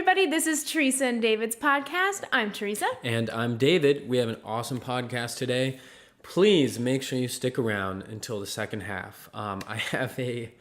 everybody. This is Theresa and David's podcast. I'm Theresa. And I'm David. We have an awesome podcast today. Please make sure you stick around until the second half. I have a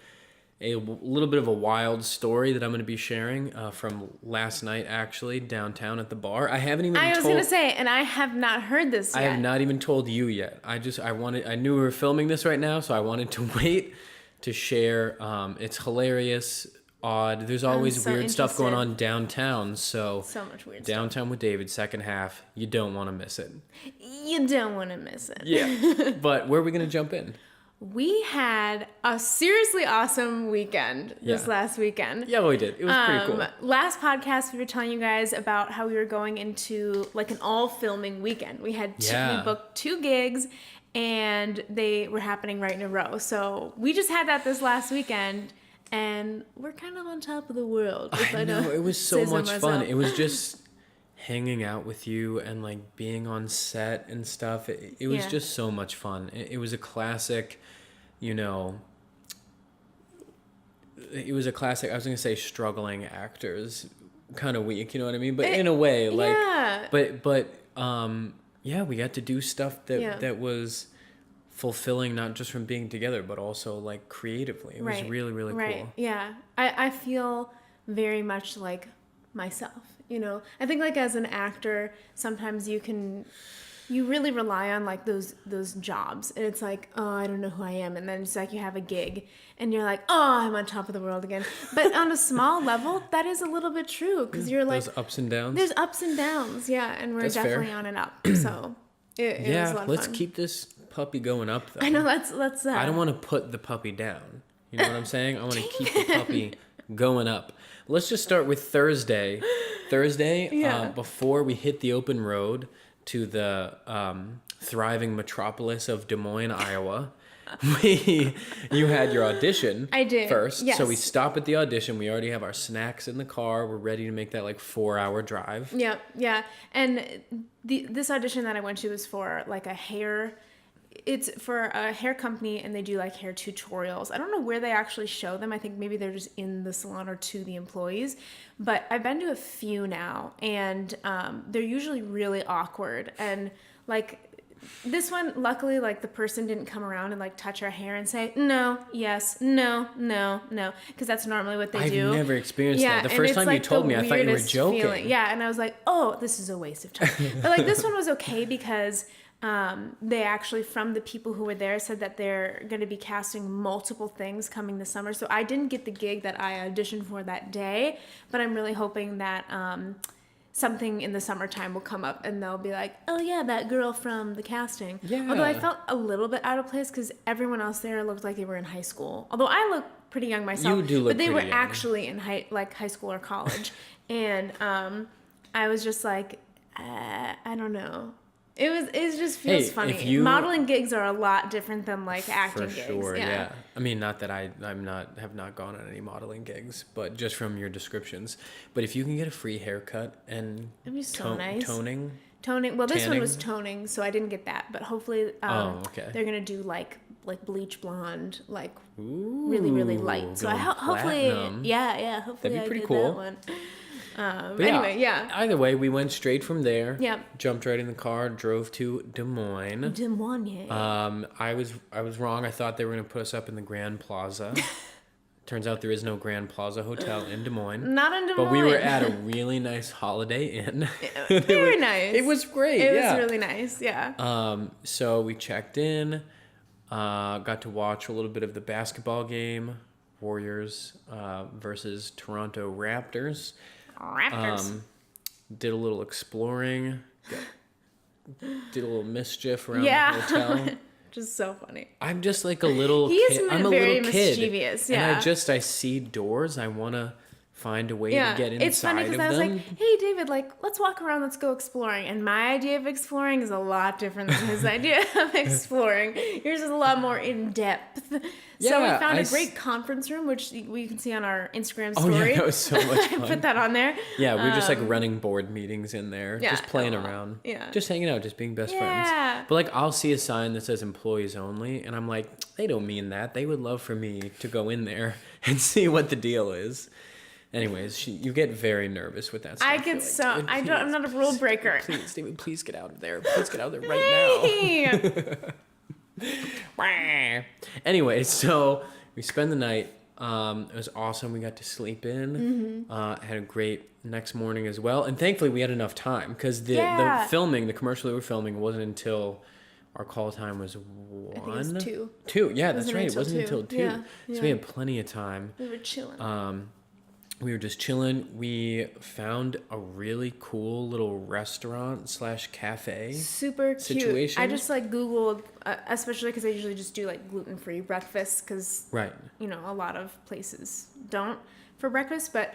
little bit of a wild story that I'm going to be sharing from last night, actually, downtown at the bar. I was going to say, and I have not heard this yet. I have not even told you yet. I knew we were filming this right now, so I wanted to wait to share. It's hilarious, odd. There's always weird stuff going on downtown. So much weird Downtown with David, second half. You don't want to miss it. You don't want to miss it. Yeah. But where are we going to jump in? We had a seriously awesome weekend this last weekend. Yeah, we did. It was pretty cool. Last podcast, we were telling you guys about how we were going into like an all filming weekend. We had we booked 2 gigs and they were happening right in a row. So we just had that this last weekend. And we're kind of on top of the world. I know, it was so much fun. It was just hanging out with you and like being on set and stuff. It was just so much fun. It was a classic, it was a classic, I was going to say struggling actors kind of week, you know what I mean? But in a way, like, we got to do stuff that was fulfilling, not just from being together, but also like creatively. It was really, really cool. Yeah. I feel very much like myself, I think like as an actor, sometimes you really rely on like those jobs and it's like, oh, I don't know who I am. And then it's like you have a gig and you're like, oh, I'm on top of the world again. But on a small level, that is a little bit true because you're like... There's ups and downs. There's ups and downs, yeah. And we're That's definitely fair. on and up. So it was a lot of fun. Let's keep this puppy going up though. I know, let's I don't want to put the puppy down. You know what I'm saying? I want to keep the puppy going up. Let's just start with Thursday. Before we hit the open road to the thriving metropolis of Des Moines, Iowa, you had your audition. I did first. Yes. So we stop at the audition. We already have our snacks in the car. We're ready to make that like 4-hour drive. Yeah. And this audition that I went to was for like it's for a hair company and they do like hair tutorials. I don't know where they actually show them. I think maybe they're just in the salon or to the employees. But I've been to a few now and they're usually really awkward. And like this one, luckily, like the person didn't come around and like touch our hair and say, no, yes, no. Because that's normally what they do. I've never experienced that. The first time you told me, I thought you were joking. Feeling. Yeah, and I was like, oh, this is a waste of time. But like this one was okay because... they actually, from the people who were there, said that they're going to be casting multiple things coming this summer. So I didn't get the gig that I auditioned for that day, but I'm really hoping that something in the summertime will come up and they'll be like, oh yeah, that girl from the casting. Yeah. Although I felt a little bit out of place because everyone else there looked like they were in high school. Although I look pretty young myself. You do look but they were young. Actually in high school or college. And I was just like, I don't know. It just feels funny. Modeling gigs are a lot different than like acting gigs. For sure, yeah. I mean, not that have not gone on any modeling gigs, but just from your descriptions. But if you can get a free haircut and it'd be so nice. Toning. Well, this one was toning, so I didn't get that. But hopefully, they're gonna do like bleach blonde, like really, really light. So hopefully, hopefully that'd be pretty get cool. That one. Anyway, Either way, we went straight from there. Yeah. Jumped right in the car, drove to Des Moines. I was wrong. I thought they were going to put us up in the Grand Plaza. Turns out there is no Grand Plaza Hotel in Des Moines. Not in Des Moines. But we were at a really nice Holiday Inn. Very nice. It was great. It was really nice. Yeah. So we checked in. Got to watch a little bit of the basketball game. Warriors versus Toronto Raptors. Did a little exploring, did a little mischief around the hotel. Just so funny. I'm just like a little kid. I'm a very little kid. Mischievous, and I see doors. I want to find a way to get inside it's funny because I was like, hey David, like let's walk around, let's go exploring. And my idea of exploring is a lot different than his idea of exploring. Yours is a lot more in depth. So we found a great conference room, which we can see on our Instagram story. Oh yeah, that was so much fun. Put that on there. Yeah, we were just like running board meetings in there, just playing around, just hanging out, just being best friends. But like I'll see a sign that says employees only, and I'm like, they don't mean that. They would love for me to go in there and see what the deal is. Anyways, you get very nervous with that stuff. I get so... I'm not a rule breaker. Please, David, please get out of there. Please get out of there right now. Anyway, so we spend the night. It was awesome. We got to sleep in. Had a great next morning as well. And thankfully, we had enough time because the filming, the commercial we were filming wasn't until our call time was 1? I think it was 2. 2, yeah, that's right. It wasn't until 2. Yeah. So we had plenty of time. We were chilling. We were just chilling. We found a really cool little restaurant / cafe. Super cute. Situation. I just like Googled, especially because I usually just do like gluten-free breakfast because, right. You know, a lot of places don't for breakfast. But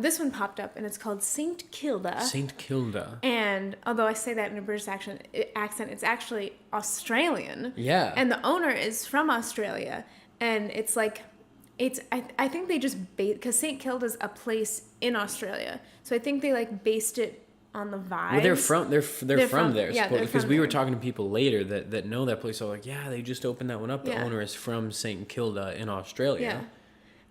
this one popped up and it's called St. Kilda. St. Kilda. And although I say that in a British accent, it's actually Australian. Yeah. And the owner is from Australia. And it's like... I think they just because St. Kilda's a place in Australia, so I think they like based it on the vibe. Well, they're from there, yeah, because we were talking to people later that know that place. So like, yeah, they just opened that one up. The Yeah. owner is from St. Kilda in Australia. Yeah,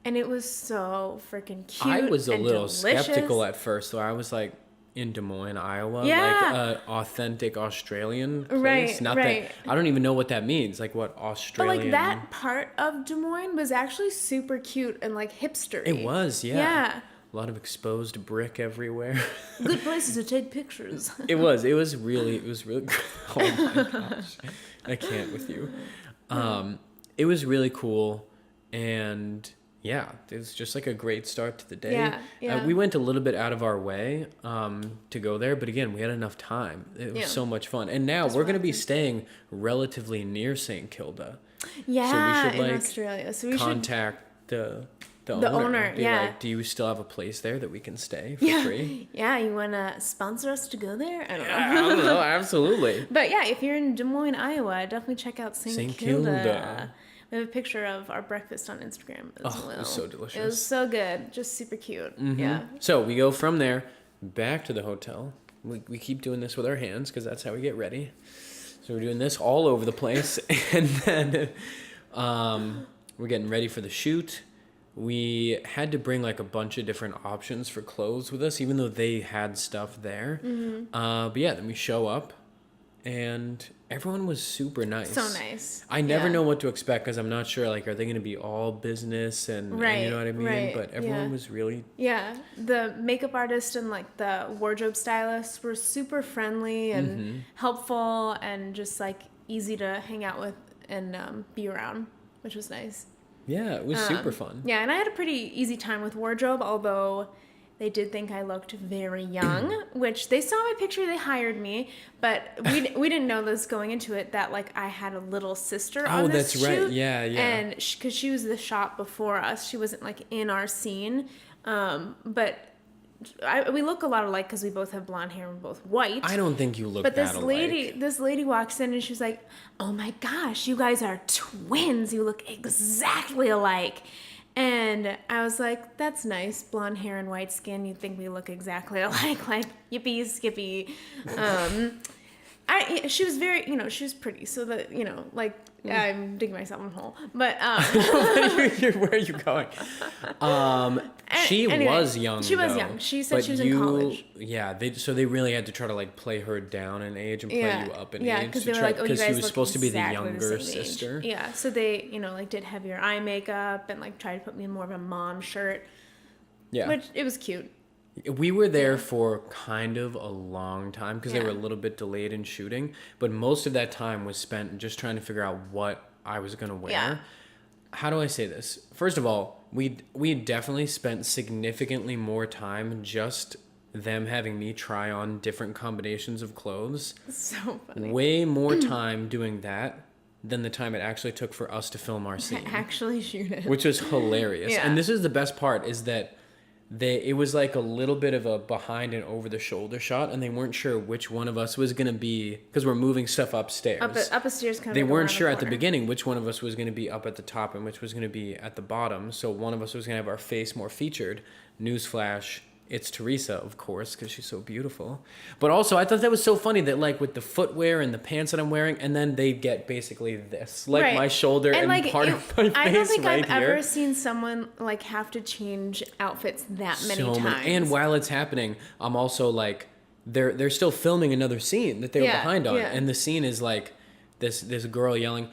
and it was so freaking cute. I was a little delicious. skeptical at first, though. I was like, in Des Moines, Iowa, Yeah. like an authentic Australian place. Right, Not right. that I don't even know what that means. Like what But Australian? like that part of Des Moines was actually super cute and like hipstery. It was, yeah. Yeah. A lot of exposed brick everywhere. Good places to take pictures. It was really oh my gosh. I can't with you. It was really cool, and yeah, it was just like a great start to the day. Yeah. We went a little bit out of our way to go there, but again, we had enough time. It was so much fun. And now we're going to be staying relatively near St. Kilda. Yeah, so we should, in like, Australia. So we contact the The owner, Be yeah. like, do you still have a place there that we can stay for free? Yeah, you want to sponsor us to go there? I don't know. I don't know, absolutely. But yeah, if you're in Des Moines, Iowa, definitely check out St. Kilda. We have a picture of our breakfast on Instagram as well. It was so delicious. It was so good. Just super cute. Mm-hmm. Yeah. So we go from there back to the hotel. We keep doing this with our hands because that's how we get ready. So we're doing this all over the place. And then we're getting ready for the shoot. We had to bring like a bunch of different options for clothes with us, even though they had stuff there. Mm-hmm. But yeah, then we show up and everyone was super nice. So nice. I never know what to expect because I'm not sure, like, are they going to be all business and you know what I mean? Right, but everyone was really... Yeah. The makeup artist and, like, the wardrobe stylists were super friendly and helpful and just, like, easy to hang out with and be around, which was nice. Yeah, it was super fun. Yeah, and I had a pretty easy time with wardrobe, although they did think I looked very young, which they saw my picture, they hired me, but we didn't know this going into it, that like I had a little sister on this shoot. Oh, that's right, yeah. And because she was the shot before us, she wasn't like in our scene, but we look a lot alike because we both have blonde hair and we're both white. I don't think you look but that alike. This lady walks in and she's like, "Oh my gosh, you guys are twins. You look exactly alike." And I was like, "That's nice. Blonde hair and white skin. You'd think we look exactly alike." Like, yippee skippy. She was very, she was pretty. So that, I'm digging myself in a hole. But where are you going? She was young. She was though, young. She said she was in college. Yeah, they really had to try to like play her down in age and play you up in age. Yeah, because they were like, "Oh, you guys she was look supposed to be the exactly younger same age." sister. Yeah, so they, like did heavier eye makeup and like tried to put me in more of a mom shirt. Yeah, which it was cute. We were there for kind of a long time because they were a little bit delayed in shooting, but most of that time was spent just trying to figure out what I was going to wear. Yeah. How do I say this? First of all, we definitely spent significantly more time just them having me try on different combinations of clothes. So funny. Way more time doing that than the time it actually took for us to film our scene. Actually shoot it. Which was hilarious. Yeah. And this is the best part is that it was like a little bit of a behind and over the shoulder shot, and they weren't sure which one of us was going to be, because we're moving stuff upstairs. Up a stairs kind of. They weren't sure at the beginning which one of us was going to be up at the top and which was going to be at the bottom. So one of us was going to have our face more featured. Newsflash, it's Theresa, of course, because she's so beautiful. But also, I thought that was so funny that, like, with the footwear and the pants that I'm wearing, and then they get basically this, like, my shoulder and like, part of my face I don't think right I've here. ever seen someone, like, have to change outfits that many times. And while it's happening, I'm also, like, they're still filming another scene that they were behind on. And the scene is, like, this girl yelling,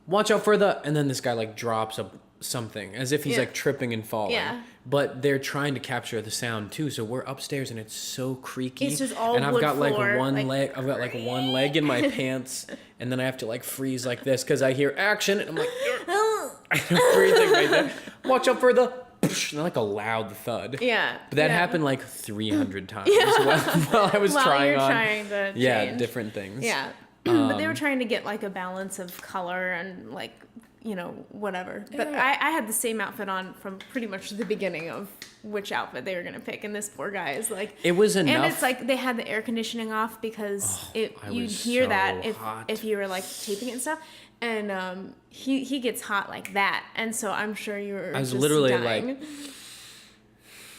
"Watch out for the," and then this guy, like, drops something as if he's like tripping and falling, but they're trying to capture the sound too, so we're upstairs and it's so creaky. It's just all and I've wood got floor, like one leg, I've got like one leg in my pants, and then I have to like freeze like this because I hear action and I'm like I'm freezing right there. Watch out for the and like a loud thud. But that happened like 300 times while I was trying to change. Different things. But they were trying to get like a balance of color and like, you know, whatever. But I had the same outfit on from pretty much the beginning of which outfit they were going to pick. And this poor guy is like... It was enough. And it's like they had the air conditioning off because you'd hear so that if you were like taping it and stuff. And he gets hot like that. And so I'm sure you were just literally dying.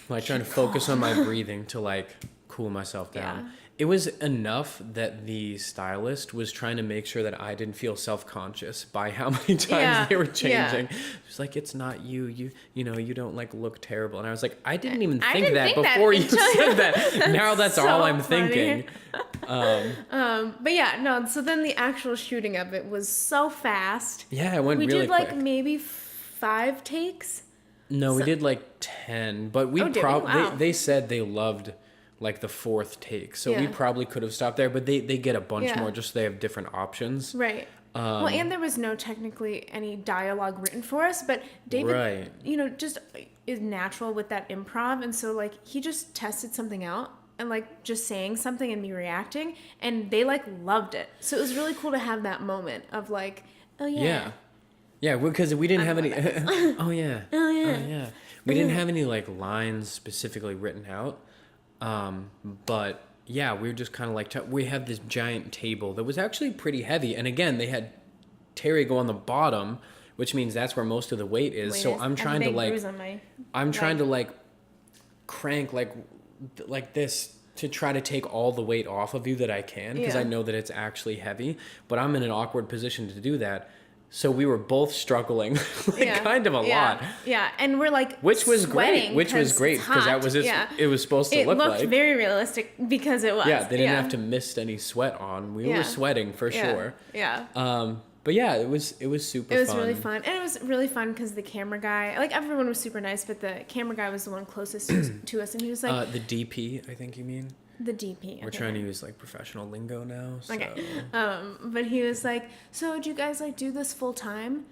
like trying to focus on my breathing to like cool myself down. It was enough that the stylist was trying to make sure that I didn't feel self-conscious by how many times they were changing. She's like, "It's not you. You know, you don't like look terrible." And I was like, "I didn't even think that before you said that. Now that's so all I'm thinking." But yeah, no. So then the actual shooting of it was so fast. Yeah, it went really quick. We did like maybe 5 takes. No, we did like 10, but we they said they loved like the 4th take, so we probably could have stopped there, but they get a bunch more just so they have different options. Right. Well, and there was no technically any dialogue written for us, but David, you know, just is natural with that improv, and so like he just tested something out and like just saying something and me reacting, and they like loved it. So it was really cool to have that moment of like, oh yeah. Yeah, because we didn't have any. Oh yeah. We didn't have any like lines specifically written out. But yeah, we were just kind of like, we had this giant table that was actually pretty heavy. And again, they had Terry go on the bottom, which means that's where most of the weight is. So I'm trying to like, trying to like crank like this to try to take all the weight off of you that I can, because I know that it's actually heavy, but I'm in an awkward position to do that. So we were both struggling kind of a lot. Yeah, and we're like which was great because that was it was supposed to look like. It looked very realistic because it was. Yeah, they didn't have to mist any sweat on. We were sweating for sure. Yeah. But yeah, it was super fun. It was really fun. And it was really fun because the camera guy, like everyone was super nice, but the camera guy was the one closest to us, and he was like the DP, I think you mean. The DP. We're trying to use like professional lingo now. So. Okay. But he was like, "So do you guys like do this full time?"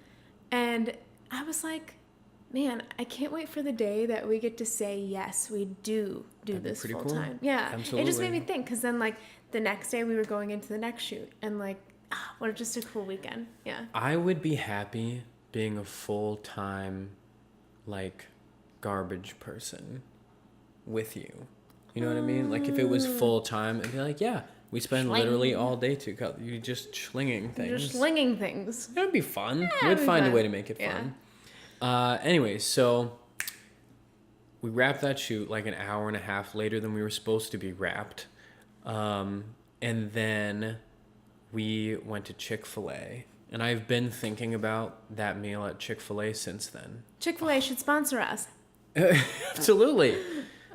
And I was like, "Man, I can't wait for the day that we get to say yes, we do this full time." Yeah, absolutely. It just made me think, because then like the next day we were going into the next shoot, and like, what just a cool weekend. Yeah. I would be happy being a full-time like garbage person with you. You know what I mean? Like, if it was full-time, it'd be like, yeah, we spend literally all day together. You just slinging things. Just slinging things. It would be fun. We'd find a way to make it fun. Anyway, so we wrapped that shoot like an hour and a half later than we were supposed to be wrapped. And then we went to Chick-fil-A. And I've been thinking about that meal at Chick-fil-A since then. Chick-fil-A should sponsor us. Absolutely.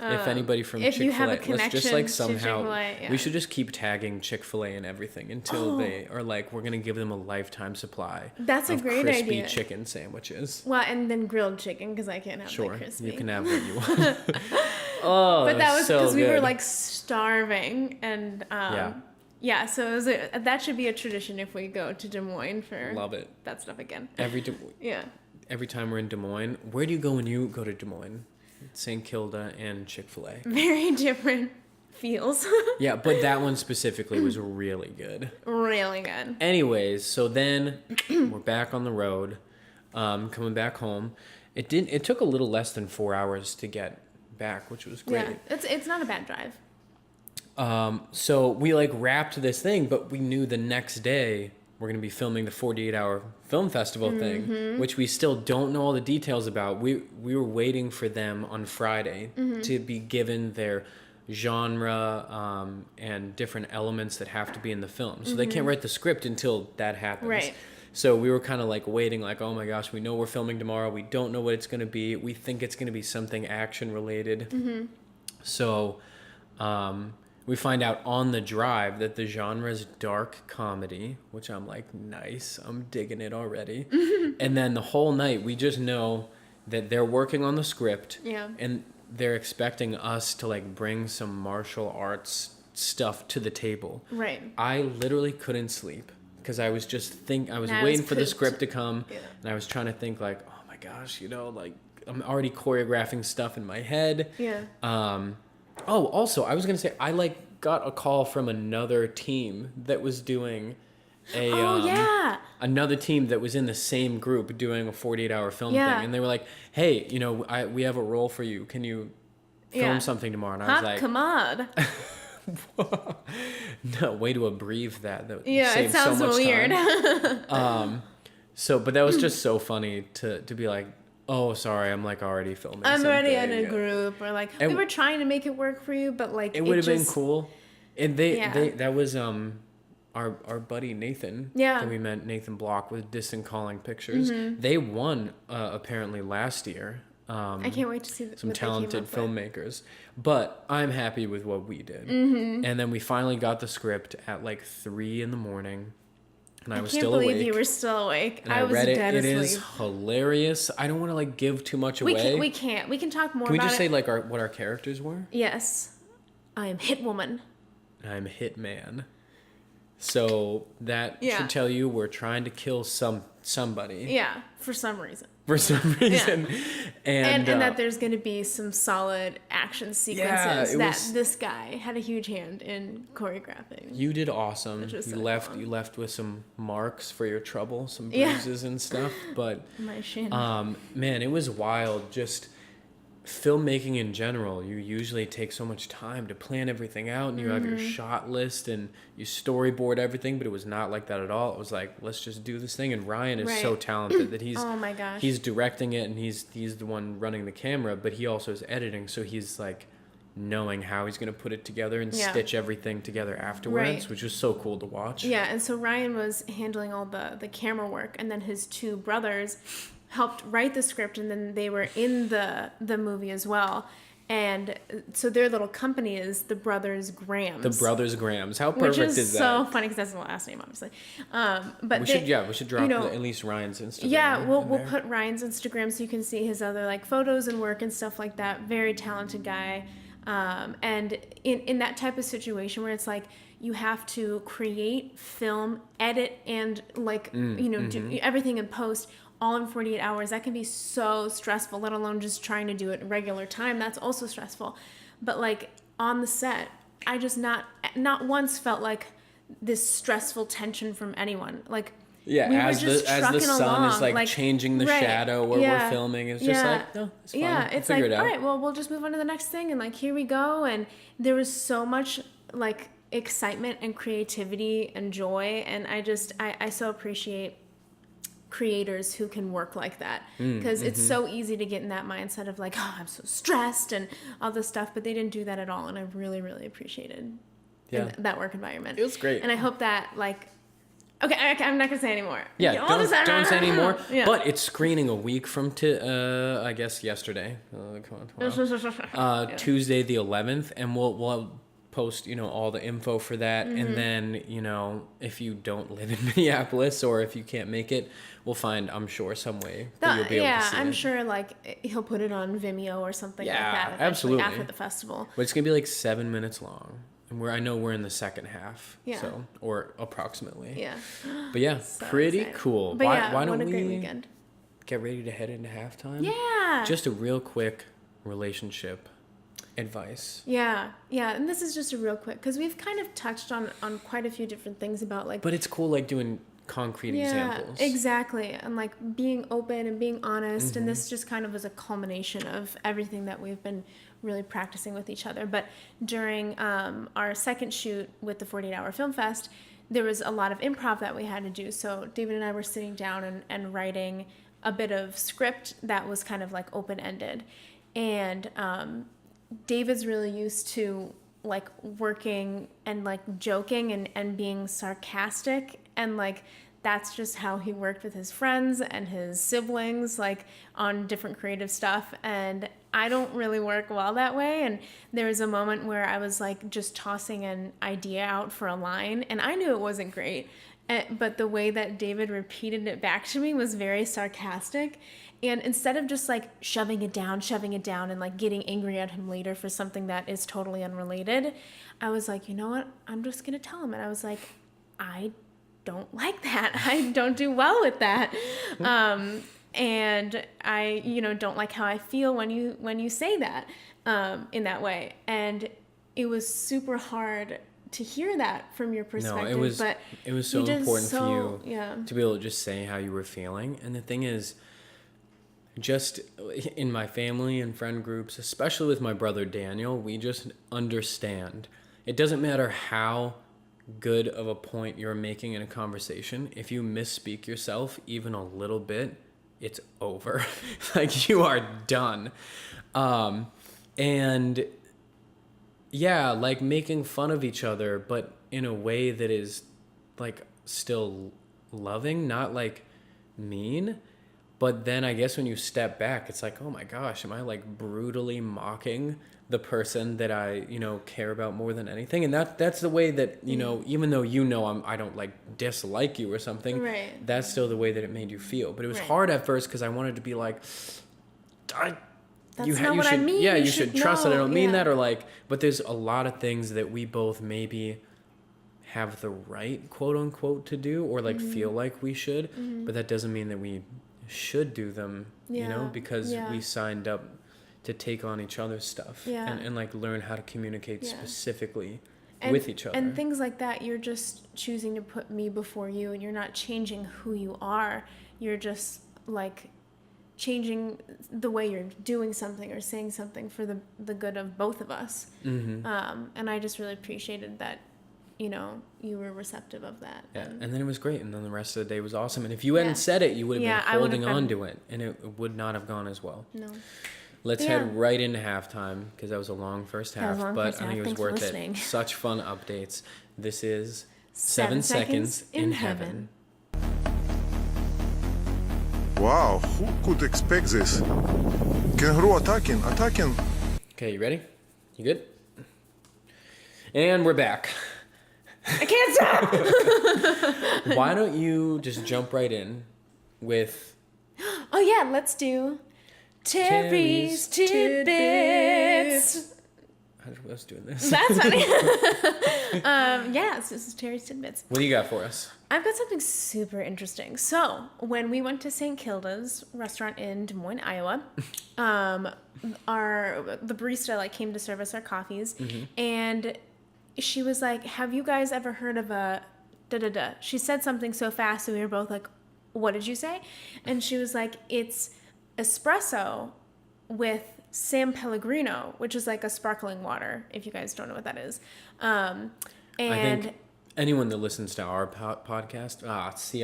If anybody from if Chick-fil-A, you have a connection let's just like somehow, Chick-fil-A, we should just keep tagging Chick-fil-A and everything until they are like, we're going to give them a lifetime supply. That's a great idea. Crispy chicken sandwiches. Well, and then grilled chicken, because I can't have like crispy. You can have what you want. But that was because we were like starving, and so it was that should be a tradition if we go to Des Moines for love it. That stuff again. Every time we're in Des Moines. Where do you go when you go to Des Moines? St. Kilda and Chick-fil-A. Very different feels. Yeah, but that one specifically was really good. Really good. Anyways, so then we're back on the road, coming back home. It took a little less than 4 hours to get back, which was great. Yeah, it's not a bad drive. So we like wrapped this thing, but we knew the next day we're going to be filming the 48-hour film festival thing, which we still don't know all the details about. We were waiting for them on Friday to be given their genre and different elements that have to be in the film. So they can't write the script until that happens. Right. So we were kind of like waiting, like, oh my gosh, we know we're filming tomorrow. We don't know what it's going to be. We think it's going to be something action related. So we find out on the drive that the genre is dark comedy, which I'm like, nice. I'm digging it already. And then the whole night, we just know that they're working on the script. Yeah. And they're expecting us to like bring some martial arts stuff to the table. Right. I literally couldn't sleep because I was waiting for the script to come. Yeah. And I was trying to think like, oh my gosh, like I'm already choreographing stuff in my head. Yeah. Oh, also, I was going to say, I got a call from another team that was doing another team that was in the same group doing a 48-hour film thing. And they were like, hey, we have a role for you. Can you film something tomorrow? And I was like, come on. No, way to abbreviate that. Yeah, it sounds so weird. But that was just so funny to be like, oh, sorry, I'm like already filming. I'm already in something. a group, or like we were trying to make it work for you, but like it would have been cool. And that was our buddy Nathan. Yeah. That we met, Nathan Block with Distant Calling Pictures. They won apparently last year. I can't wait to see some talented filmmakers. But I'm happy with what we did. And then we finally got the script at like 3 a.m. And I was still awake. I can't believe you were still awake. And I was read it. It is hilarious. I don't want to like give too much away. We can't. We can talk more about it. Can we just say like what our characters were? Yes. I am Hitwoman. I'm Hitman. So that should tell you we're trying to kill somebody. Yeah, for some reason. For some reason. Yeah. And that there's going to be some solid action sequences this guy had a huge hand in choreographing. You did awesome. You left with some marks for your trouble, some bruises and stuff. But my shin. Man, it was wild. Just filmmaking in general, you usually take so much time to plan everything out, and you have your shot list and you storyboard everything, but it was not like that at all. It was like, let's just do this thing. And Ryan is so talented that he's oh my gosh, he's directing it, and he's the one running the camera, but he also is editing, so he's like knowing how he's going to put it together and stitch everything together afterwards, which was so cool to watch. Yeah, and so Ryan was handling all the camera work, and then his two brothers helped write the script, and then they were in the movie as well. And so their little company is the Brothers Grams. The Brothers Grams. How perfect is that? Which is so funny because that's the last name, obviously. But we should drop at least Ryan's Instagram. Yeah, we'll put Ryan's Instagram so you can see his other like photos and work and stuff like that. Very talented guy. And in that type of situation where it's like you have to create, film, edit, and like do everything in post all in 48 hours, that can be so stressful, let alone just trying to do it regular time. That's also stressful. But like on the set, I just not once felt like this stressful tension from anyone. Like as the sun is like changing the shadow where we're filming, it's just like, no, it's fine. Yeah, it's like, all right, well, we'll just move on to the next thing, and like here we go. And there was so much like excitement and creativity and joy, and I so appreciate creators who can work like that, because it's so easy to get in that mindset of like, oh, I'm so stressed and all this stuff, but they didn't do that at all, and I really, really appreciated that work environment. It was great. And I hope that like, okay, I'm not gonna say anymore. Yeah, don't say anymore. Yeah. But it's screening a week from I guess yesterday, Tuesday the 11th, and we'll post all the info for that, and then if you don't live in Minneapolis or if you can't make it, we'll find, I'm sure, some way that you'll be able to see I'm sure like he'll put it on Vimeo or something like that absolutely after the festival. But it's gonna be like 7 minutes long, and I know we're in the second half, or approximately. But so pretty excited. Cool. But why don't what a we great weekend. Get ready to head into halftime? Just a real quick relationship advice. And this is just a real quick, because we've kind of touched on quite a few different things about like, but it's cool like doing concrete examples. Exactly. And like being open and being honest, and this just kind of was a culmination of everything that we've been really practicing with each other. But during our second shoot with the 48-hour film fest, there was a lot of improv that we had to do. So David and I were sitting down and writing a bit of script that was kind of like open-ended. And David's really used to like working and like joking and being sarcastic, and like that's just how he worked with his friends and his siblings, like on different creative stuff. And I don't really work well that way. And there was a moment where I was like just tossing an idea out for a line, and I knew it wasn't great. But the way that David repeated it back to me was very sarcastic. And instead of just like shoving it down, and like getting angry at him later for something that is totally unrelated, I was like, you know what? I'm just going to tell him. And I was like, I don't like that. I don't do well with that. And I, don't like how I feel when you say that, in that way. And it was super hard to hear that from your perspective. No, but it was so important for you yeah. to be able to just say how you were feeling. And the thing is, just in my family and friend groups, especially with my brother Daniel, we just understand. It doesn't matter how good of a point you're making in a conversation. If you misspeak yourself even a little bit, it's over. Like, you are done. And yeah, like making fun of each other, but in a way that is like still loving, not like mean. But then I guess when you step back, it's like, oh my gosh, am I like brutally mocking the person that I, care about more than anything? And that's the way that, even though I don't like dislike you or something, right. That's still the way that it made you feel. But it was hard at first because I wanted to be like, you should, mean. Yeah, you should trust that I don't mean that, or like. But there's a lot of things that we both maybe have the right, quote unquote, to do, or like feel like we should, but that doesn't mean that we should do them, because we signed up to take on each other's stuff and like learn how to communicate specifically with each other. And things like that, you're just choosing to put me before you, and you're not changing who you are. You're just like changing the way you're doing something or saying something for the good of both of us. And I just really appreciated that, you were receptive of that. Yeah, and then it was great, and then the rest of the day was awesome. And if you hadn't said it, you would have been holding on to it, and it would not have gone as well. No. Let's head right into halftime, because that was a long first half, I think it was worth it. Such fun updates. This is 7 Seconds in Heaven. Wow, who could expect this? Kangaroo attacking. Okay, you ready? You good? And we're back. I can't stop! Why don't you just jump right in with... Oh yeah, let's do Terry's Tidbits. I was doing this. That's funny. Yes, this is Terry's Tidbits. What do you got for us? I've got something super interesting. So, when we went to St. Kilda's restaurant in Des Moines, Iowa, the barista came to serve us our coffees, and she was like, "Have you guys ever heard of a da-da-da?" She said something so fast, and we were both like, "What did you say?" And she was like, "It's espresso with San Pellegrino," which is like a sparkling water, if you guys don't know what that is. And I think anyone that listens to our podcast,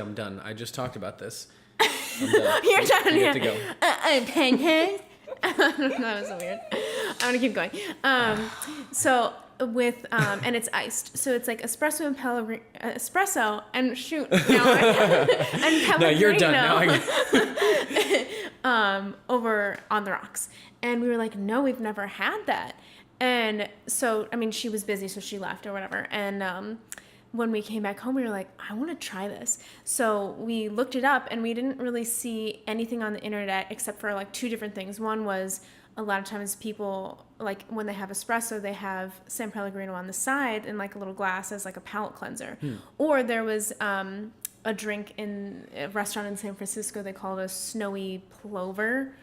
I'm done. I just talked about this. I'm done. You're done. You have to go. Pancakes. That was so weird. I'm gonna keep going. So with and it's iced, so it's like espresso and espresso and shoot now and Pellegrino. No, you're done now. Over on the rocks, and we were like, no, we've never had that. And so, I mean, she was busy, so she left or whatever. And when we came back home, we were like, I want to try this. So we looked it up, and we didn't really see anything on the internet except for like two different things. One was, a lot of times people, like when they have espresso, they have San Pellegrino on the side in like a little glass as like a palate cleanser. Or there was a drink in a restaurant in San Francisco, they called it a snowy plover.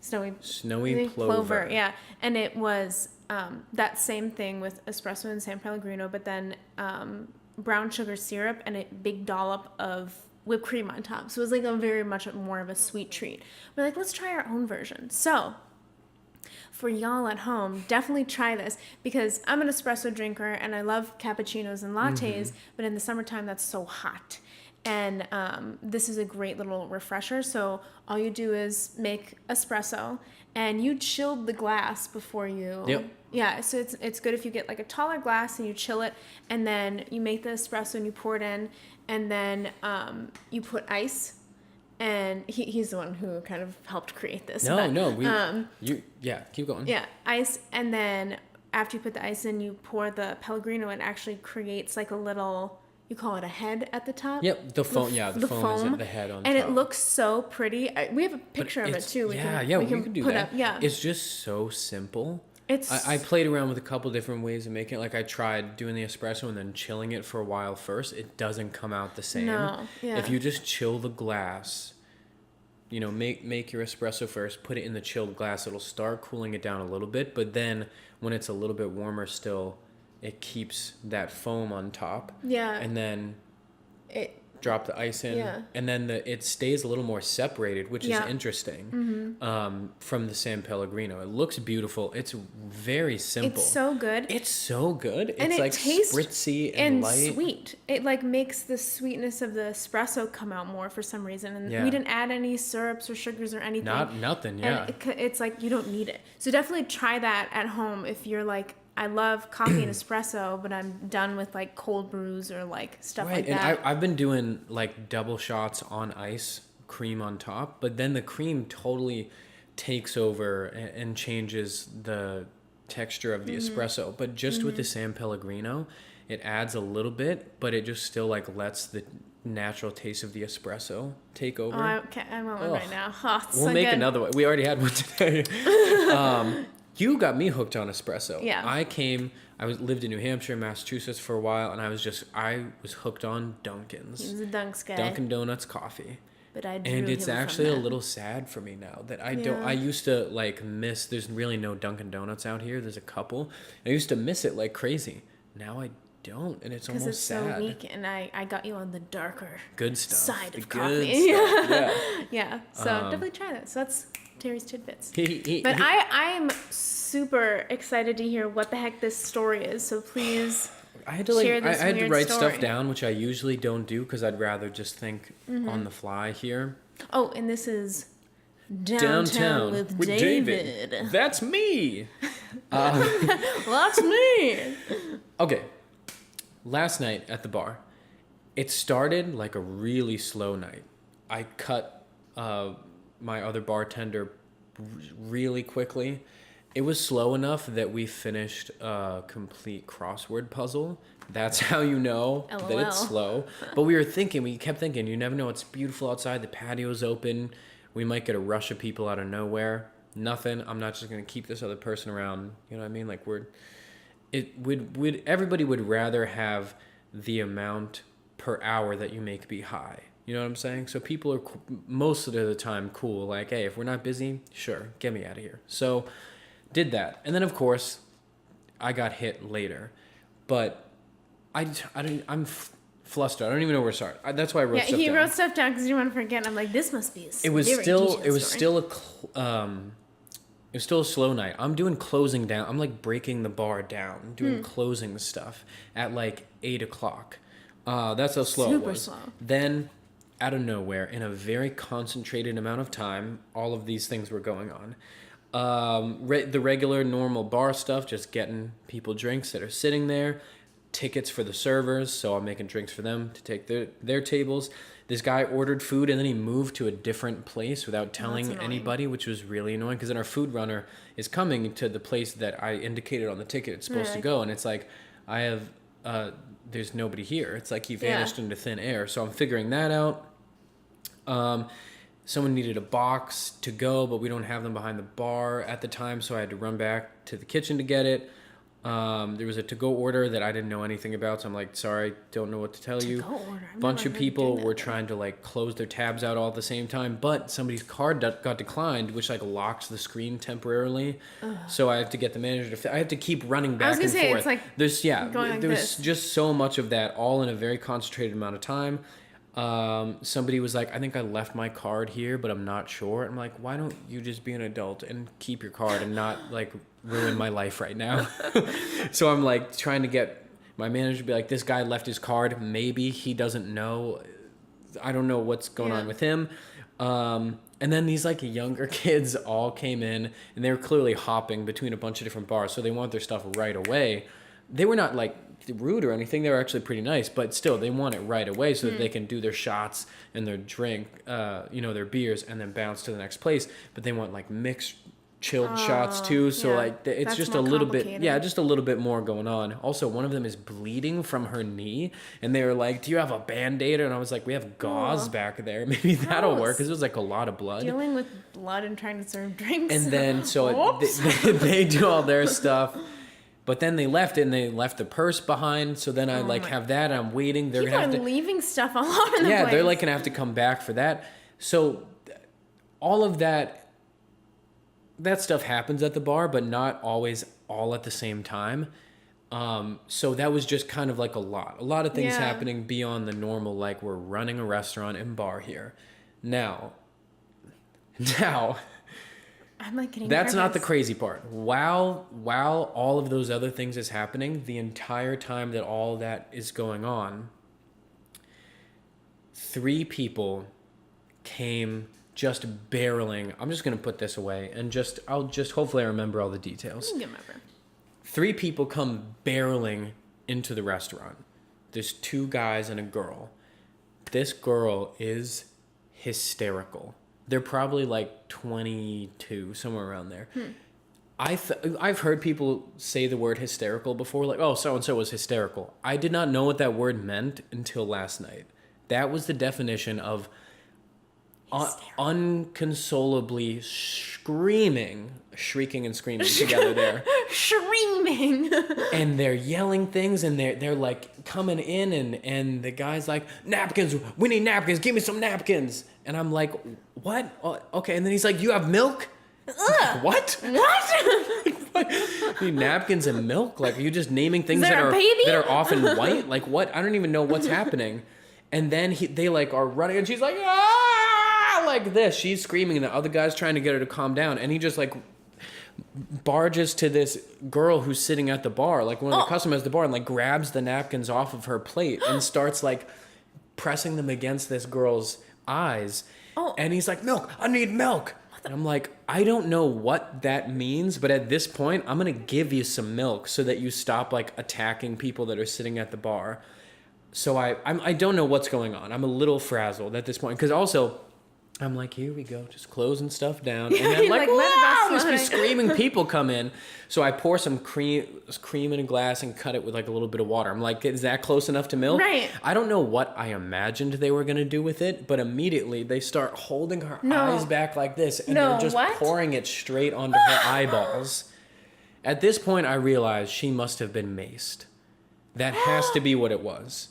Snowy plover, yeah. And it was that same thing with espresso and San Pellegrino, but then brown sugar syrup and a big dollop of whipped cream on top. So it was like a very much more of a sweet treat. We're like, let's try our own version. So for y'all at home, definitely try this because I'm an espresso drinker and I love cappuccinos and lattes, but in the summertime that's so hot. And this is a great little refresher. So all you do is make espresso and you chill the glass before you. Yep. Yeah, so it's good if you get like a taller glass and you chill it, and then you make the espresso and you pour it in, and then you put ice. And he's the one who kind of helped create this. Keep going. Yeah, ice, and then after you put the ice in, you pour the Pellegrino. It actually creates like a little, you call it a head at the top. Yep, the foam. The foam is at the head on top. And it looks so pretty. We have a picture of it too. We can do that. Yeah, it's just so simple. I played around with a couple different ways of making it. Like I tried doing the espresso and then chilling it for a while first. It doesn't come out the same. No, yeah. If you just chill the glass, make your espresso first, put it in the chilled glass, it'll start cooling it down a little bit. But then when it's a little bit warmer still, it keeps that foam on top. Yeah. And then drop the ice in, and then it stays a little more separated, which is interesting. From the San Pellegrino, it looks beautiful. It's very simple. It's so good. And it's like tastes spritzy and light, sweet. It like makes the sweetness of the espresso come out more for some reason. And we didn't add any syrups or sugars or anything. Nothing. Yeah. And it's like you don't need it. So definitely try that at home if you're like, I love coffee and espresso, but I'm done with like cold brews or like stuff like that. And I've been doing like double shots on ice, cream on top, but then the cream totally takes over and changes the texture of the espresso. But just with the San Pellegrino, it adds a little bit, but it just still like lets the natural taste of the espresso take over. I want one right now. Oh, we'll make another one. We already had one today. You got me hooked on espresso. Yeah. I lived in New Hampshire, Massachusetts for a while, and I was hooked on Dunkin's. He was a Dunks guy. Dunkin' Donuts coffee. But and it's actually a little sad for me now that I used to like miss, there's really no Dunkin' Donuts out here. There's a couple. I used to miss it like crazy. Now I don't, and it's almost sad. Because it's so weak, and I got you on the darker good stuff. Side of coffee. Yeah. So definitely try that. So that's Terry's tidbits. But I'm super excited to hear what the heck this story is. So please I had to write stuff down, which I usually don't do because I'd rather just think on the fly here. Oh, and this is Downtown with David. That's me. That's me. Okay. Last night at the bar, it started like a really slow night. I cut my other bartender really quickly. It was slow enough that we finished a complete crossword puzzle. That's how you know LOL. that it's slow. But we kept thinking, you never know, it's beautiful outside, the patio's open, we might get a rush of people out of nowhere. Nothing, I'm not just going to keep this other person around, you know what I mean? Like everybody would rather have the amount per hour that you make be high. You know what I'm saying? So people are most of the time cool. Like, hey, if we're not busy, sure, get me out of here. So did that. And then, of course, I got hit later. But I'm flustered. I don't even know where to start. That's why I wrote stuff down. Yeah, he wrote stuff down because he didn't want to forget. I'm like, this must be It was still a slow night. I'm doing closing down. I'm like breaking the bar down, doing closing stuff at like 8 o'clock. That's how slow it was. Super slow. Then, out of nowhere, in a very concentrated amount of time, all of these things were going on. The regular, normal bar stuff, just getting people drinks that are sitting there. Tickets for the servers, so I'm making drinks for them to take their tables. This guy ordered food and then he moved to a different place without telling anybody, which was really annoying because then our food runner is coming to the place that I indicated on the ticket it's supposed to go, and it's like, there's nobody here. It's like he vanished into thin air. So I'm figuring that out. Someone needed a box to go, but we don't have them behind the bar at the time, so I had to run back to the kitchen to get it. There was a to-go order that I didn't know anything about, so I'm like, sorry, don't know what to tell you. Bunch of people were trying to like close their tabs out all at the same time, but somebody's card got declined, which like locks the screen temporarily. So I have to get the manager to. I have to keep running back and forth. It's like there was just so much of that, all in a very concentrated amount of time. Somebody was like, I think I left my card here, but I'm not sure. I'm like, why don't you just be an adult and keep your card and not like ruin my life right now? So I'm like trying to get my manager to be like, this guy left his card. Maybe he doesn't know. I don't know what's going on with him. And then these like younger kids all came in and they were clearly hopping between a bunch of different bars. So they want their stuff right away. They were not like rude or anything. They were actually pretty nice, but still they want it right away so that they can do their shots and their drink, their beers and then bounce to the next place. But they want like mixed chilled shots too. So like it's That's just a more little bit, complicated. just a little bit more going on. Also, one of them is bleeding from her knee and they were like, do you have a Band-Aid? And I was like, we have gauze back there. Maybe that'll work. Cause it was like a lot of blood. Dealing with blood and trying to serve drinks. And then, so they do all their stuff. But then they left it and they left the purse behind. So then I have that. And I'm waiting. They're People gonna have are to leaving stuff all over the place. Yeah, they're like gonna have to come back for that. So all of that stuff happens at the bar, but not always all at the same time. So that was just kind of like a lot of things happening beyond the normal, like we're running a restaurant and bar here. Now I'm like getting that's not the nervous. crazy part. While all of those other things is happening, the entire time that all that is going on, 3 people came just barreling. I'm just going to put this away and I'll just hopefully I remember all the details. You can remember. 3 people come barreling into the restaurant. There's 2 guys and a girl. This girl is hysterical. They're probably like 22, somewhere around there. I've heard people say the word hysterical before, like, oh, so-and-so was hysterical. I did not know what that word meant until last night. That was the definition of unconsolably shrieking and screaming together there. Screaming. And they're yelling things and they're like coming in and the guy's like, napkins, we need napkins, give me some napkins. And I'm like, what? Oh, okay. And then he's like, you have milk? Like, what? What? You need napkins and milk? Like, are you just naming things that are often white? Like, what? I don't even know what's happening. And then they like are running and she's like, ah, like this. She's screaming and the other guy's trying to get her to calm down. And he just like barges to this girl who's sitting at the bar, like one of the customers at the bar, and like grabs the napkins off of her plate and starts like pressing them against this girl's eyes. And he's like, milk, I need milk. And I'm like, I don't know what that means, but at this point, I'm going to give you some milk so that you stop like attacking people that are sitting at the bar. So I don't know what's going on. I'm a little frazzled at this point. Because also, I'm like, here we go, just closing stuff down. And then like, wow, these screaming people come in. So I pour some cream in a glass and cut it with like a little bit of water. I'm like, is that close enough to milk? Right. I don't know what I imagined they were going to do with it, but immediately they start holding her eyes back like this. And they're just pouring it straight onto her eyeballs. At this point, I realized she must have been maced. That has to be what it was,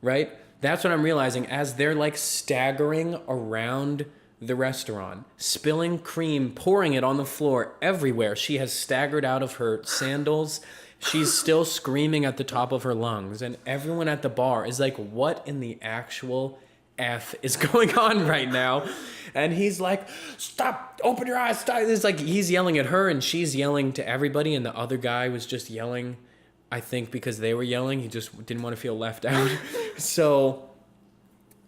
right? That's what I'm realizing as they're like staggering around the restaurant, spilling cream, pouring it on the floor everywhere. She has staggered out of her sandals. She's still screaming at the top of her lungs. And everyone at the bar is like, what in the actual F is going on right now? And he's like, stop, open your eyes, stop. It's like he's yelling at her and she's yelling to everybody. And the other guy was just yelling, I think because they were yelling, he just didn't want to feel left out. So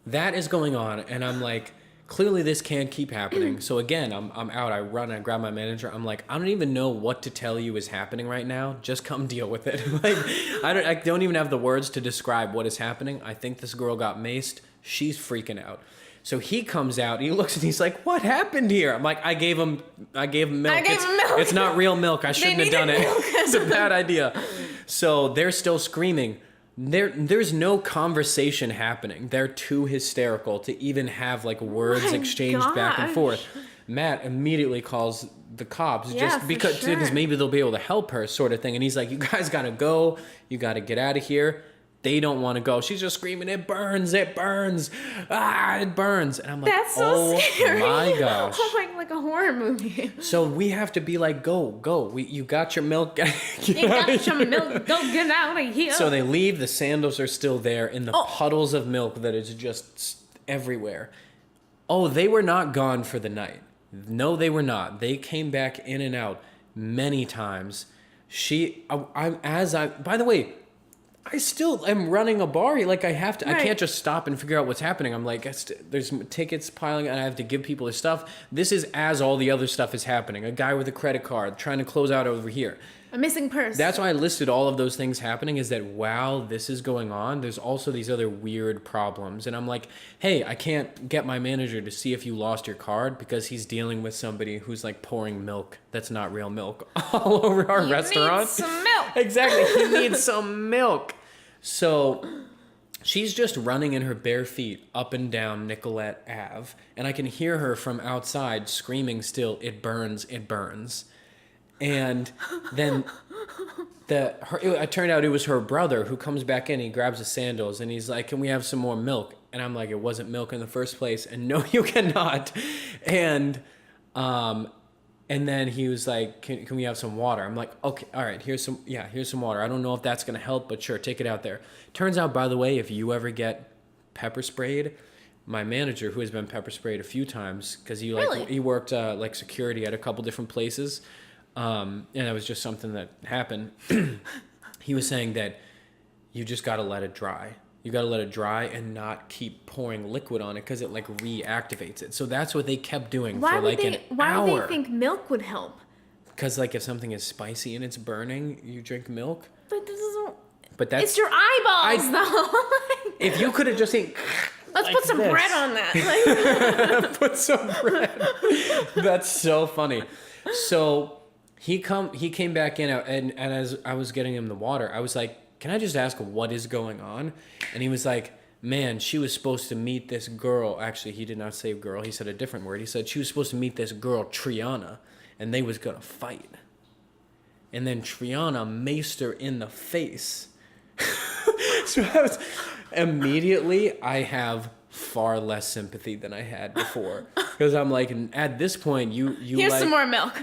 that is going on. And I'm like, clearly this can't keep happening. So again, I'm out. I run, I grab my manager. I'm like, I don't even know what to tell you is happening right now. Just come deal with it. Like, I don't even have the words to describe what is happening. I think this girl got maced. She's freaking out. So he comes out, he looks and he's like, what happened here? I'm like, I gave him milk. It's not real milk. I shouldn't have done it. It's a bad idea. So they're still screaming. There's no conversation happening. They're too hysterical to even have like words exchanged back and forth. Matt immediately calls the cops just because maybe they'll be able to help her sort of thing. And he's like, you guys got to go. You got to get out of here. They don't want to go. She's just screaming, it burns, it burns. Ah, it burns. And I'm like, that's so scary. My gosh. Oh, like a horror movie. So we have to be like, go. You got your milk. You got your milk. Go get out of here. So they leave. The sandals are still there in the puddles of milk that is just everywhere. Oh, they were not gone for the night. No, they were not. They came back in and out many times. By the way, I still am running a bar. Like, I have to, I can't just stop and figure out what's happening. I'm like, there's tickets piling and I have to give people their stuff. This is as all the other stuff is happening. A guy with a credit card trying to close out over here. A missing purse. That's why I listed all of those things happening, is that while this is going on, there's also these other weird problems. And I'm like, hey, I can't get my manager to see if you lost your card because he's dealing with somebody who's like pouring milk that's not real milk all over our restaurant. Need some milk. Exactly. He needs some milk. So she's just running in her bare feet up and down Nicolette Ave. And I can hear her from outside screaming still, "It burns, it burns." And then it turned out it was her brother who comes back in. He grabs his sandals and he's like, "Can we have some more milk?" And I'm like, "It wasn't milk in the first place." And no, you cannot. And then he was like, can we have some water? I'm like, okay, all right, here's some water. I don't know if that's going to help, but sure, take it out there. Turns out, by the way, if you ever get pepper sprayed, my manager, who has been pepper sprayed a few times, because he worked like security at a couple different places, and it was just something that happened. He was saying that you just got to let it dry. You got to let it dry and not keep pouring liquid on it because it like reactivates it. So that's what they kept doing for like an hour. Why would they think milk would help? Because like if something is spicy and it's burning, you drink milk. But this isn't. But that's. It's your eyeballs, though. If you could have just said. Let's like put some this. bread on that. Like. Put some bread. That's so funny. So he came back in and as I was getting him the water, I was like, "Can I just ask what is going on?" And he was like, "Man, she was supposed to meet this girl." Actually, he did not say girl. He said a different word. He said she was supposed to meet this girl, Triana, and they was going to fight. And then Triana maced her in the face. So immediately, I have far less sympathy than I had before. Because I'm like, at this point, you Here's like, some more milk.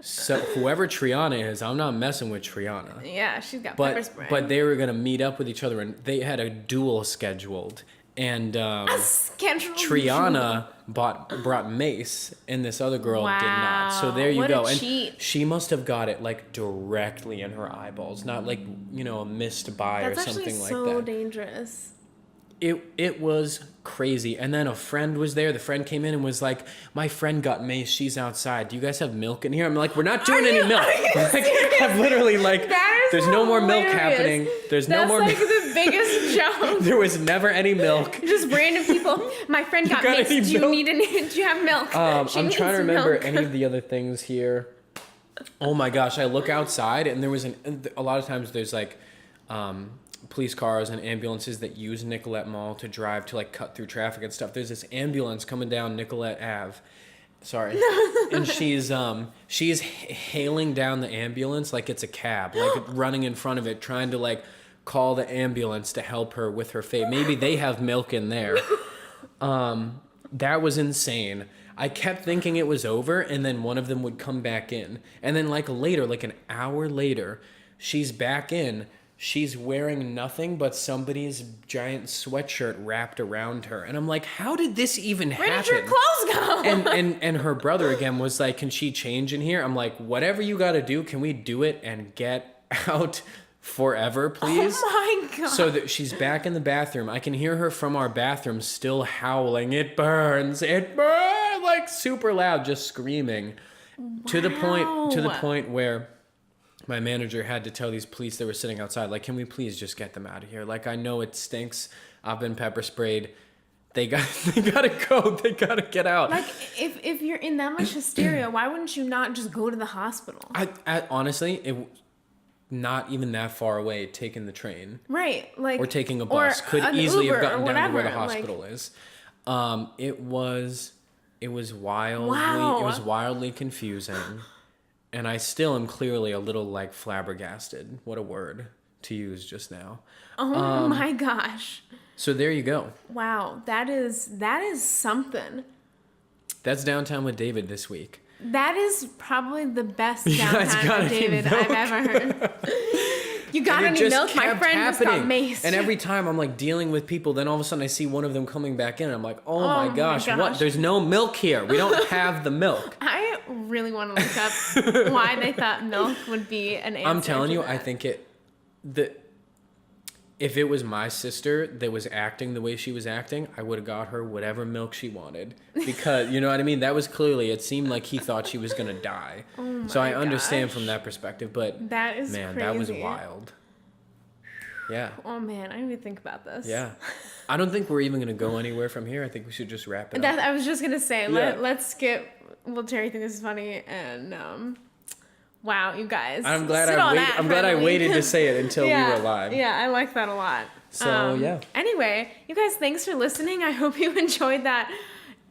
So whoever Triana is, I'm not messing with Triana. Yeah, she's got pepper spray. But they were gonna meet up with each other, and they had a duel scheduled. And Triana brought mace, and this other girl did not. So there you go. And she must have got it like directly in her eyeballs, not like a missed by or something like that. That's actually so dangerous. It was crazy. And then a friend was there. The friend came in and was like, "My friend got maced. She's outside. Do you guys have milk in here?" I'm like, "We're not doing any milk." I'm literally like, "There's no more milk happening. There's no more." That's like the biggest joke. There was never any milk. Just random people. "My friend got maced. Do you have milk?" I'm trying to remember any of the other things here. Oh my gosh! I look outside and there was a lot of times there's like. Police cars and ambulances that use Nicolette Mall to drive to like cut through traffic and stuff. There's this ambulance coming down Nicolette Ave. Sorry. And she's hailing down the ambulance like it's a cab, like running in front of it, trying to like call the ambulance to help her with her fate. Maybe they have milk in there. That was insane. I kept thinking it was over, and then one of them would come back in. And then like later, like an hour later, she's back in. She's wearing nothing but somebody's giant sweatshirt wrapped around her. And I'm like, how did this even happen? Where did your clothes go? And her brother again was like, "Can she change in here?" I'm like, "Whatever you got to do, can we do it and get out forever, please?" Oh my God. So she's back in the bathroom. I can hear her from our bathroom still howling, "It burns, it burns," like super loud, just screaming. Wow. To the point where my manager had to tell these police that were sitting outside, like, "Can we please just get them out of here? Like, I know it stinks. I've been pepper sprayed. They gotta go. They gotta get out." Like, if you're in that much hysteria, why wouldn't you not just go to the hospital? I honestly, it not even that far away. Taking the train, right? Like, or taking a bus could easily have gotten down to where the hospital is. It was wildly. Wow. It was wildly confusing. And I still am clearly a little like flabbergasted. What a word to use just now. Oh my gosh. So there you go. Wow, that is something. That's Downtown with David this week. That is probably the best Downtown with David I've ever heard. You got And it any just milk? My kept friend just got happening. maced. And every time I'm like dealing with people, then all of a sudden I see one of them coming back in and I'm like, oh my my gosh, what? gosh. There's no milk here. We don't have the milk. I really want to look up why they thought milk would be an answer. I'm telling to you, that. I think if it was my sister that was acting the way she was acting, I would have got her whatever milk she wanted. Because, you know what I mean? That was clearly, it seemed like he thought she was going to die. So I understand from that perspective, but that is man, crazy. that was wild. Yeah. Oh man, I need to think about this. Yeah. I don't think we're even going to go anywhere from here. I think we should just wrap it up. I was just gonna say, Yeah. let's skip. Will Terry think this is funny? And wow, you guys. I'm glad sit on that I'm for glad a I week. waited to say it until we were live. Yeah, I like that a lot. So, yeah. Anyway, you guys, thanks for listening. I hope you enjoyed that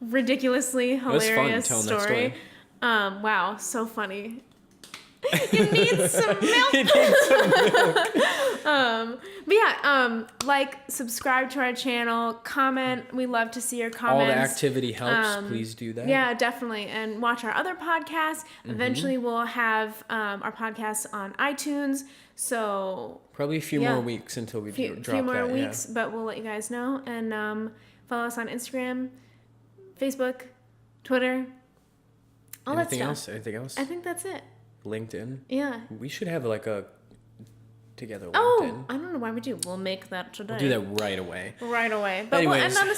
ridiculously was fun hilarious telling that story. story. Wow, so funny. You need some milk. You need some milk. But yeah, like, subscribe to our channel, comment. We love to see your comments. All the activity helps. Please do that. Yeah, definitely. And watch our other podcasts. Eventually, we'll have our podcasts on iTunes. So Probably a few more weeks until we drop few more that. weeks, but we'll let you guys know. And follow us on Instagram, Facebook, Twitter, all that Anything stuff. else? Anything else? I think that's it. LinkedIn. Yeah. We should have like a together LinkedIn. Oh, I don't know why we do. We'll make that today. We'll do that right away. Right away. But Anyways, we'll end on the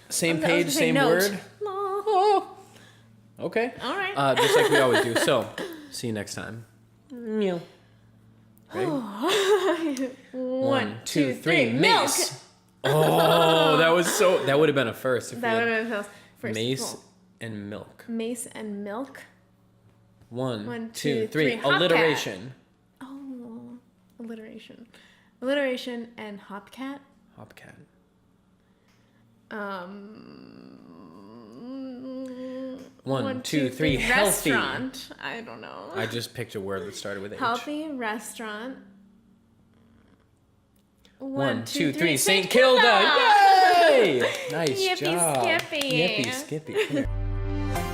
same page, same note. word. Oh. Okay. All right. Just like we always do. So, see you next time. Meow. Ready? 1, 2, 3. Mace. Oh, that would have been a first if That we would had have been first. mace Cool. and milk. Mace and milk. 1, 2, 2, 3. 3. Alliteration. Oh, alliteration. Alliteration and hopcat. Hopcat. 1, 2, 3. Healthy. Restaurant. I don't know. I just picked a word that started with H. Healthy restaurant. 1, 2, 3. St. Kilda. Yay! Nice Yippee job. skippy. Yippee skippy. Come here.